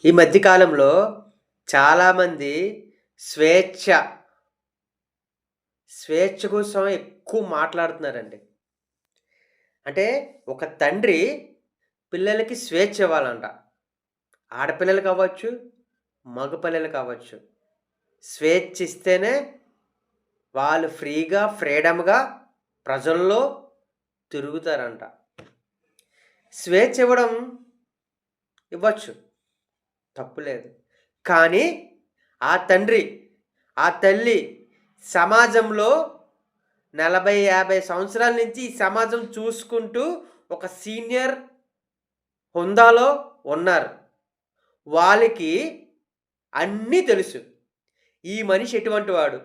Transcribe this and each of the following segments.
ఈ మధ్య కాలంలో చాలామంది స్వేచ్ఛ, స్వేచ్ఛ కోసం ఎక్కువ మాట్లాడుతున్నారండి. అంటే ఒక తండ్రి పిల్లలకి స్వేచ్ఛ ఇవ్వాలంట. ఆడపిల్లలు కావచ్చు, మగ పిల్లలు కావచ్చు. స్వేచ్ఛ ఇస్తేనే వాళ్ళు ఫ్రీగా, ఫ్రీడమ్‌గా ప్రజల్లో తిరుగుతారంట. స్వేచ్ఛ ఇవ్వడం ఇవ్వచ్చు. తప్పు లేదు. కానీ ఆ తండ్రి, ఆ తల్లి సమాజంలో 40, 50 సంవత్సరాల నుంచి ఈ సమాజం చూసుకుంటూ ఒక సీనియర్ హుందాలో ఉన్నారు. వాళ్ళకి అన్నీ తెలుసు. ఈ మనిషి ఎటువంటి వాడు,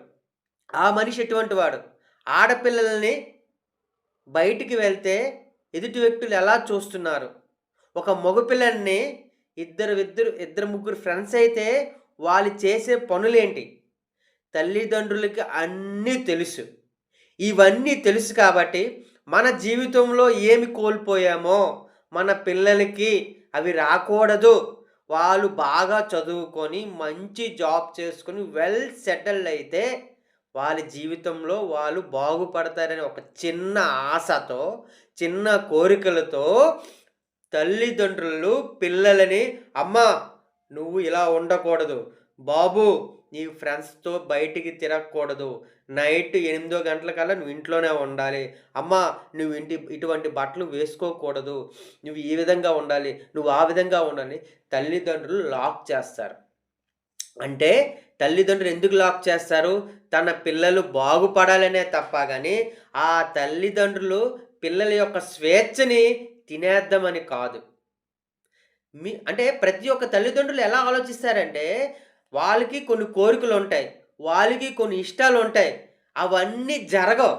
ఆ మనిషి ఎటువంటి వాడు. ఆడపిల్లల్ని బయటికి వెళ్తే ఎదుటి వ్యక్తులు ఎలా చూస్తున్నారు. ఒక మగపిల్లల్ని ఇద్దరు ముగ్గురు ఫ్రెండ్స్ అయితే వాళ్ళు చేసే పనులేంటి. తల్లిదండ్రులకి అన్నీ తెలుసు. ఇవన్నీ తెలుసు కాబట్టి మన జీవితంలో ఏమి కోల్పోయామో మన పిల్లలకి అవి రాకూడదు. వాళ్ళు బాగా చదువుకొని మంచి జాబ్ చేసుకొని వెల్ సెటిల్డ్ అయితే వాళ్ళ జీవితంలో వాళ్ళు బాగుపడతారని ఒక చిన్న ఆశతో, చిన్న కోరికలతో తల్లిదండ్రులు పిల్లలని "అమ్మా! నువ్వు ఇలా ఉండకూడదు. బాబు! నీ ఫ్రెండ్స్‌తో బయటికి తిరగకూడదు. నైట్ 8 గంటలకల్లా నువ్వు ఇంట్లోనే ఉండాలి. అమ్మా! నువ్వు ఇటువంటి బట్టలు వేసుకోకూడదు. నువ్వు ఈ విధంగా ఉండాలి. నువ్వు ఆ విధంగా ఉండాలి." తల్లిదండ్రులు లాక్ చేస్తారు. అంటే తల్లిదండ్రులు ఎందుకు లాక్ చేస్తారు? తన పిల్లలు బాగుపడాలనే తప్ప గాని, ఆ తల్లిదండ్రులు పిల్లల యొక్క స్వేచ్ఛని తినేద్దామని కాదు. అంటే ప్రతి ఒక్క తల్లిదండ్రులు ఎలా ఆలోచిస్తారంటే, వాళ్ళకి కొన్ని కోరికలుంటాయి. వాళ్ళకి కొన్ని ఇష్టాలుంటాయి. అవన్నీ జరగవు.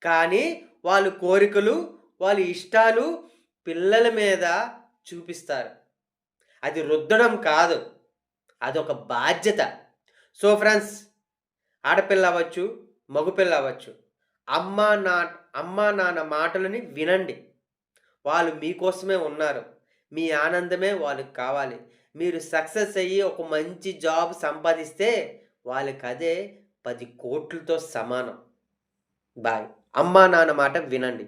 కానీ వాళ్ళు కోరికలు, వాళ్ళ ఇష్టాలు పిల్లల మీద చూపిస్తారు. అది రుద్దడం కాదు. అదొక బాధ్యత. సో ఫ్రెండ్స్, ఆడపిల్ల అవ్వచ్చు, మగపిల్ల అవ్వచ్చు. అమ్మా, నా అమ్మా, నాన్న మాటలని వినండి. వాళ్ళు మీకోసమే ఉన్నారు. మీ ఆనందమే వాళ్ళకి కావాలి. మీరు సక్సెస్ అయ్యి ఒక మంచి జాబ్ సంపాదిస్తే వాళ్ళకదే 10,00,00,000తో సమానం. బాయ్. అమ్మా, నాన్న మాట వినండి.